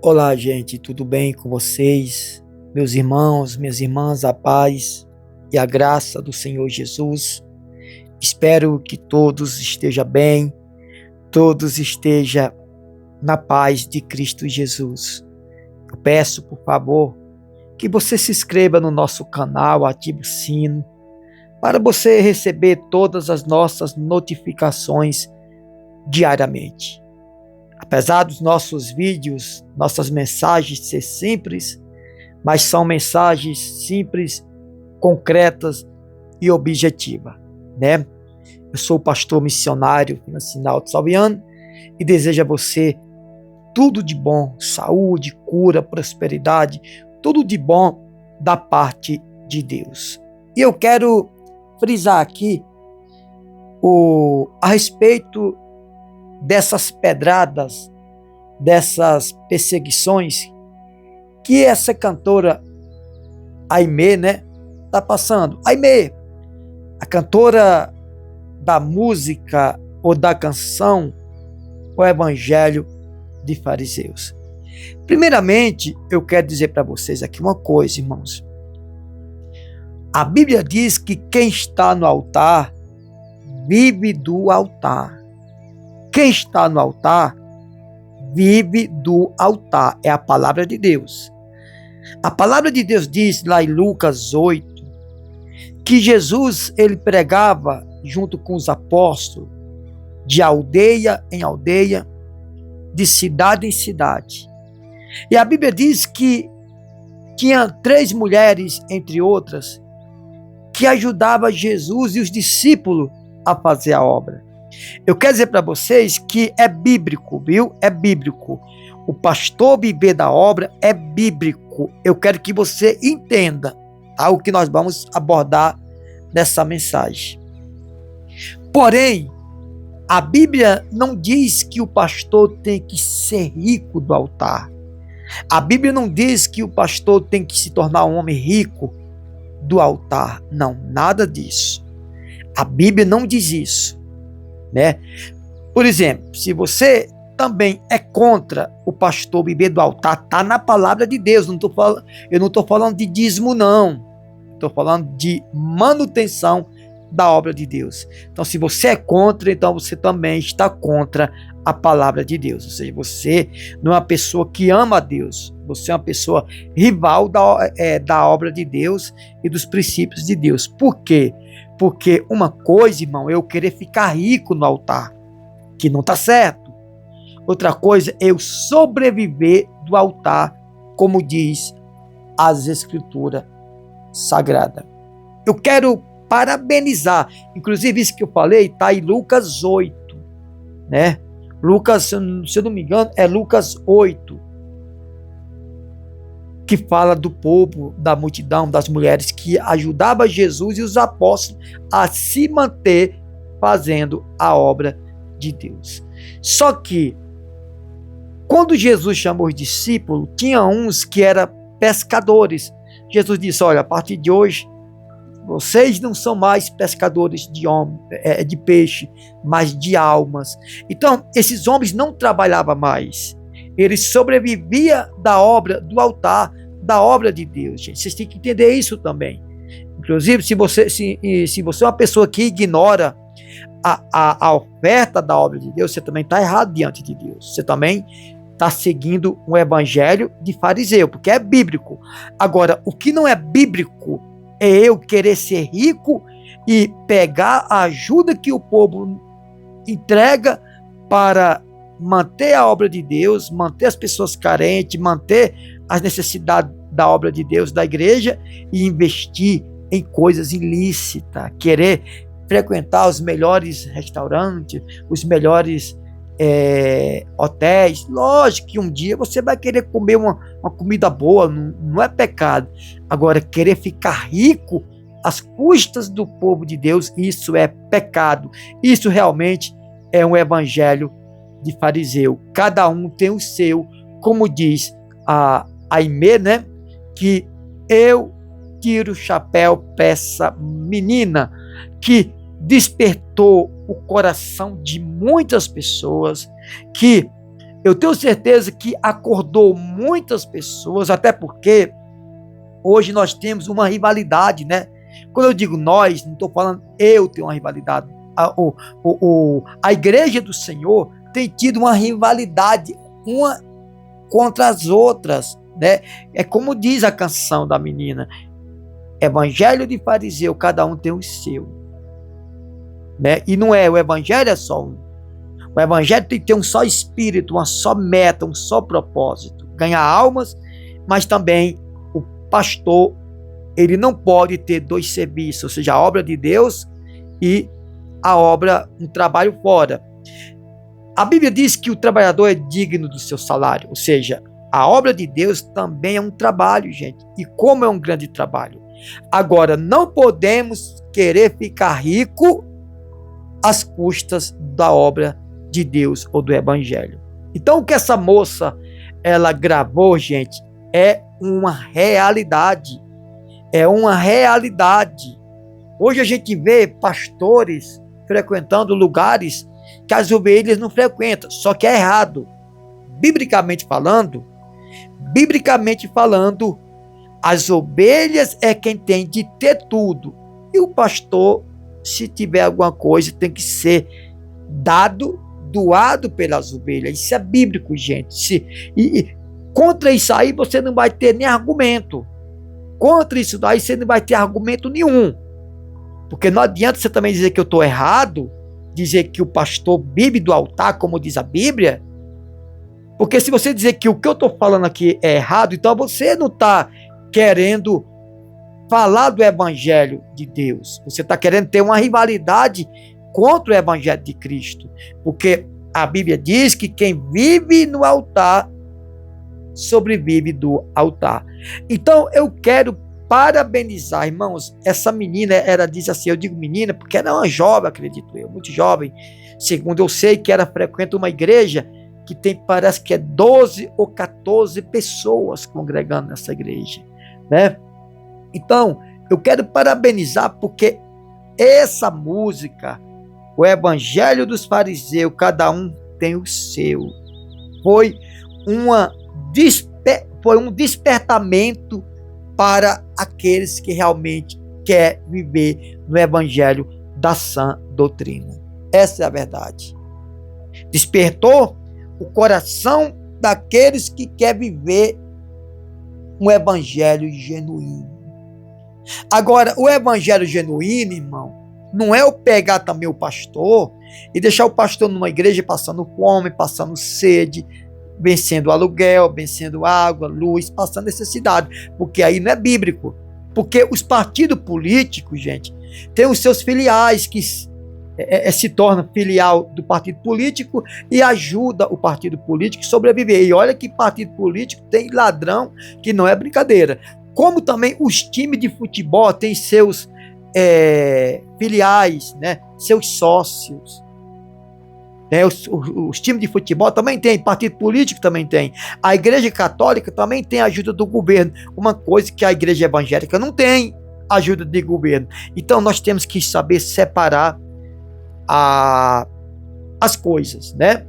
Olá, gente, tudo bem com vocês? Meus irmãos, minhas irmãs, a paz e a graça do Senhor Jesus. Espero que todos estejam bem, todos estejam na paz de Cristo Jesus. Eu peço, por favor, que você se inscreva no nosso canal, ative o sino, para você receber todas as nossas notificações diariamente. Apesar dos nossos vídeos, nossas mensagens ser simples, mas são mensagens simples, concretas e objetivas, né? Eu sou o pastor missionário Financinaldo Salviano e desejo a você tudo de bom, saúde, cura, prosperidade, tudo de bom da parte de Deus. E eu quero frisar aqui a respeito dessas pedradas, dessas perseguições que essa cantora Aimee, né, tá passando. Aimee, a cantora da música ou da canção O Evangelho de Fariseus. Primeiramente, eu quero dizer para vocês aqui uma coisa, irmãos. A Bíblia diz que quem está no altar vive do altar. Quem está no altar, vive do altar. É a palavra de Deus. A palavra de Deus diz lá em Lucas 8, que Jesus, ele pregava junto com os apóstolos, de aldeia em aldeia, de cidade em cidade. E a Bíblia diz que tinha 3 mulheres, entre outras, que ajudavam Jesus e os discípulos a fazer a obra. Eu quero dizer para vocês que é bíblico, viu? É bíblico. O pastor viver da obra é bíblico. Eu quero que você entenda algo que nós vamos abordar nessa mensagem. Porém, a Bíblia não diz que o pastor tem que ser rico do altar. A Bíblia não diz que o pastor tem que se tornar um homem rico do altar. Não, nada disso. A Bíblia não diz isso. Né? Por exemplo, se você também é contra o pastor viver do altar, está na palavra de Deus. Eu não estou falando de dízimo, não. Estou falando de manutenção da obra de Deus. Então, se você é contra, então você também está contra a palavra de Deus. Ou seja, você não é uma pessoa que ama a Deus. Você é uma pessoa rival da obra de Deus e dos princípios de Deus. Por quê? Porque uma coisa, irmão, é eu querer ficar rico no altar, que não está certo. Outra coisa é eu sobreviver do altar, como diz as Escrituras Sagradas. Eu quero parabenizar, inclusive isso que eu falei está em Lucas 8, né? Lucas, se eu não me engano, é Lucas 8, que fala do povo, da multidão, das mulheres que ajudava Jesus e os apóstolos a se manter fazendo a obra de Deus. Só que, quando Jesus chamou os discípulos, tinha uns que eram pescadores. Jesus disse: olha, a partir de hoje, vocês não são mais pescadores de peixe, mas de almas. Então, esses homens não trabalhavam mais. Eles sobreviviam da obra do altar, da obra de Deus, gente. Vocês têm que entender isso também. Inclusive, se você é uma pessoa que ignora a oferta da obra de Deus, você também está errado diante de Deus. Você também está seguindo um evangelho de fariseu, porque é bíblico. Agora, o que não é bíblico é eu querer ser rico e pegar a ajuda que o povo entrega para manter a obra de Deus, manter as pessoas carentes, manter as necessidades da obra de Deus, da igreja, e investir em coisas ilícitas, querer frequentar os melhores restaurantes, os melhores hotéis. Lógico que um dia você vai querer comer uma comida boa, não é pecado. Agora, querer ficar rico às custas do povo de Deus, isso é pecado. Isso realmente é um evangelho de fariseu. Cada um tem o seu, como diz a Aimee, né? Que eu tiro o chapéu para essa menina que despertou o coração de muitas pessoas, que Eu tenho certeza que acordou muitas pessoas, até porque hoje nós temos uma rivalidade, né? Quando eu digo nós, não estou falando eu tenho uma rivalidade. A igreja do Senhor tem tido uma rivalidade uma contra as outras, né? É como diz a canção da menina, evangelho de fariseu, cada um tem o seu, né? E não é, o evangelho é só um. O evangelho tem que ter um só espírito, uma só meta, um só propósito, ganhar almas, mas também o pastor, ele não pode ter dois serviços, ou seja, a obra de Deus e a obra, um trabalho fora. A Bíblia diz que o trabalhador é digno do seu salário, ou seja, a obra de Deus também é um trabalho, gente, e como é um grande trabalho. Agora, não podemos querer ficar rico às custas da obra de Deus ou do evangelho. Então, o que essa moça ela gravou, gente, é uma realidade. É uma realidade. Hoje a gente vê pastores frequentando lugares que as ovelhas não frequentam, só que é errado. Biblicamente falando, as ovelhas é quem tem de ter tudo. E o pastor, se tiver alguma coisa, tem que ser doado pelas ovelhas. Isso é bíblico, gente. Contra isso aí você não vai ter nem argumento. Contra isso daí você não vai ter argumento nenhum. Porque não adianta você também dizer que eu estou errado, dizer que o pastor vive do altar, como diz a Bíblia. Porque se você dizer que o que eu estou falando aqui é errado, então você não está querendo falar do evangelho de Deus. Você está querendo ter uma rivalidade contra o evangelho de Cristo. Porque a Bíblia diz que quem vive no altar sobrevive do altar. Então eu quero parabenizar, irmãos, essa menina, ela diz assim, eu digo menina porque ela é uma jovem, acredito eu, muito jovem, segundo eu sei que ela frequenta uma igreja que tem, parece que é 12 ou 14 pessoas congregando nessa igreja, né? Então, eu quero parabenizar porque essa música, o evangelho dos fariseus, cada um tem o seu, foi um despertamento para aqueles que realmente querem viver no evangelho da sã doutrina. Essa é a verdade. Despertou o coração daqueles que querem viver um evangelho genuíno. Agora, o evangelho genuíno, irmão, não é eu pegar também o pastor e deixar o pastor numa igreja passando fome, passando sede, vencendo aluguel, vencendo água, luz, passando necessidade, porque aí não é bíblico. Porque os partidos políticos, gente, têm os seus filiais que se tornam filial do partido político e ajuda o partido político a sobreviver. E olha que partido político tem ladrão que não é brincadeira. Como também os times de futebol têm seus filiais, né, seus sócios. Os times de futebol também tem, partido político também tem. A igreja católica também tem ajuda do governo. Uma coisa que a igreja evangélica não tem, ajuda de governo. Então nós temos que saber separar as coisas, né?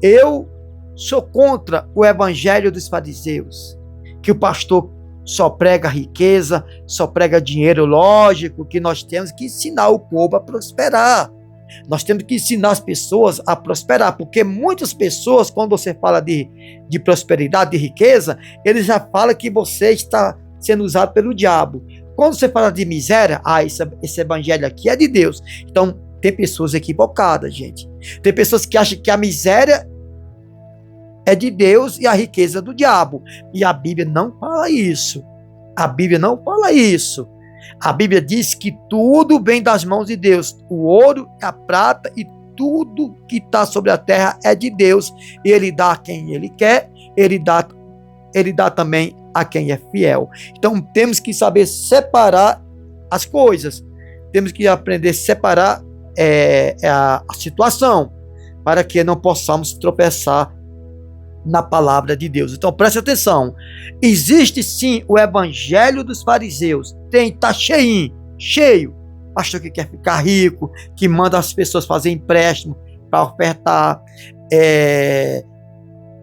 Eu sou contra o evangelho dos fariseus, que o pastor só prega riqueza, só prega dinheiro. Lógico que nós temos que ensinar o povo a prosperar. Nós temos que ensinar as pessoas a prosperar, porque muitas pessoas, quando você fala de prosperidade, de riqueza, eles já falam que você está sendo usado pelo diabo. Quando você fala de miséria, esse evangelho aqui é de Deus. Então, tem pessoas equivocadas, gente. Tem pessoas que acham que a miséria é de Deus e a riqueza do diabo. E a Bíblia não fala isso. A Bíblia não fala isso. A Bíblia diz que tudo vem das mãos de Deus. O ouro, a prata e tudo que está sobre a terra é de Deus. Ele dá a quem Ele quer, Ele dá também a quem é fiel. Então temos que saber separar as coisas. Temos que aprender a separar a situação, para que não possamos tropeçar na palavra de Deus. Então preste atenção, existe sim o evangelho dos fariseus, está cheio, pastor que quer ficar rico, que manda as pessoas fazer empréstimo para ofertar,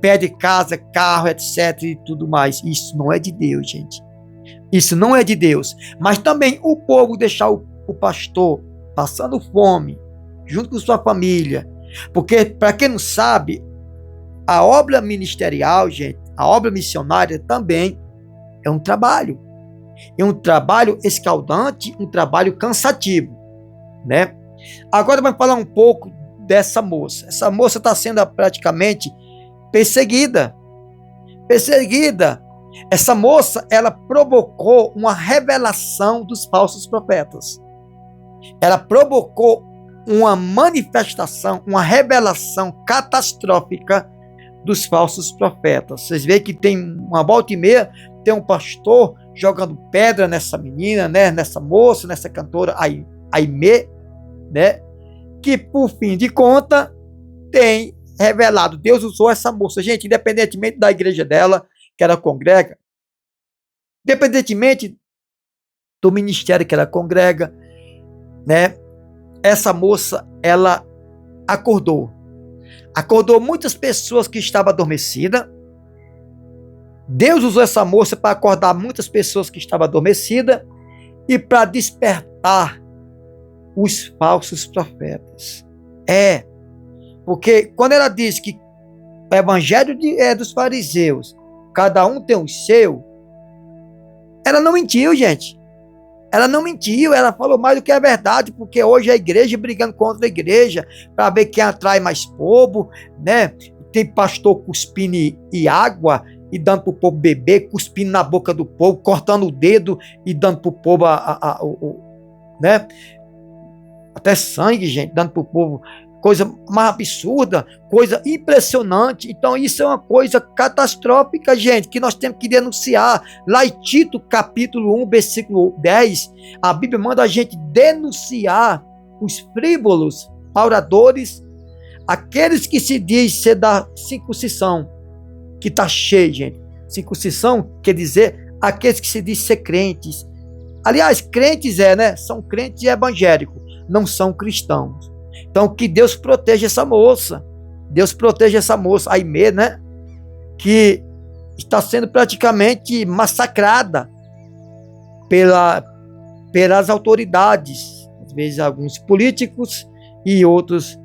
pede casa, carro, etc. e tudo mais. Isso não é de Deus, gente. Isso não é de Deus. Mas também o povo deixar o pastor passando fome, junto com sua família. Porque, para quem não sabe, a obra ministerial, gente, a obra missionária também é um trabalho. É um trabalho escaldante, um trabalho cansativo, né? Agora vamos falar um pouco dessa moça. Essa moça está sendo praticamente perseguida. Perseguida. Essa moça, ela provocou uma revelação dos falsos profetas. Ela provocou uma manifestação, uma revelação catastrófica dos falsos profetas. Vocês veem que tem uma volta e meia, tem um pastor jogando pedra nessa menina, né, nessa moça, nessa cantora Aimee, né, que por fim de conta tem revelado. Deus usou essa moça, gente, independentemente da igreja dela, que ela congrega, independentemente do ministério que ela congrega, né, essa moça, ela acordou muitas pessoas que estavam adormecidas. Deus usou essa moça para acordar muitas pessoas que estavam adormecidas e para despertar os falsos profetas. Porque quando ela diz que o evangelho é dos fariseus, cada um tem o seu, ela não mentiu, gente. Ela não mentiu, ela falou mais do que a verdade, porque hoje a igreja brigando contra a igreja, para ver quem atrai mais povo, né? Tem pastor cuspindo e água, e dando para o povo beber, cuspindo na boca do povo, cortando o dedo e dando para o povo, né? Até sangue, gente, dando para o povo. Coisa mais absurda, coisa impressionante. Então isso é uma coisa catastrófica, gente, que nós temos que denunciar. Lá em Tito, capítulo 1, versículo 10, a Bíblia manda a gente denunciar os frívolos, oradores, aqueles que se diz ser da circuncisão, que está cheio, gente. Circuncisão quer dizer aqueles que se diz ser crentes. Aliás, crentes né? São crentes evangélicos, não são cristãos. Então, que Deus proteja essa moça. Deus proteja essa moça, a Aimee, né? Que está sendo praticamente massacrada pelas autoridades. Às vezes, alguns políticos e outras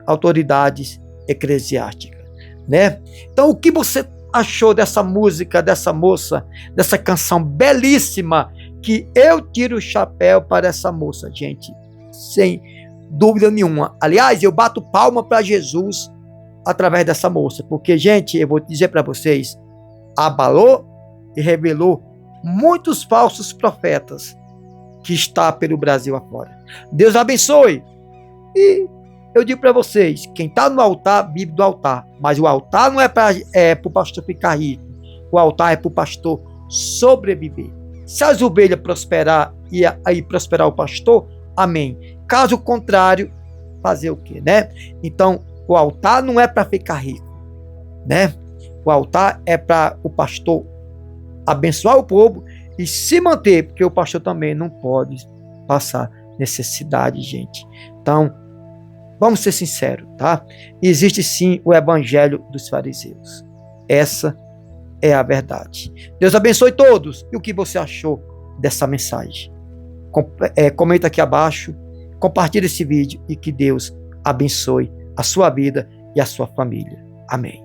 autoridades eclesiásticas, né? Então, o que você achou dessa música, dessa moça, dessa canção belíssima, que eu tiro o chapéu para essa moça, gente? Sem dúvida nenhuma. Aliás, eu bato palma para Jesus através dessa moça, porque, gente, eu vou dizer para vocês, abalou e revelou muitos falsos profetas que está pelo Brasil afora. Deus abençoe. E eu digo para vocês, quem está no altar, vive do altar, mas o altar não é para o pastor ficar rico, o altar é para o pastor sobreviver. Se as ovelhas prosperar e aí prosperar o pastor, amém. Caso contrário, fazer o quê, né? Então, o altar não é para ficar rico, né? O altar é para o pastor abençoar o povo e se manter, porque o pastor também não pode passar necessidade, gente. Então, vamos ser sinceros, tá? Existe sim o evangelho dos fariseus. Essa é a verdade. Deus abençoe todos. E o que você achou dessa mensagem? Comenta aqui abaixo. Compartilhe esse vídeo e que Deus abençoe a sua vida e a sua família. Amém.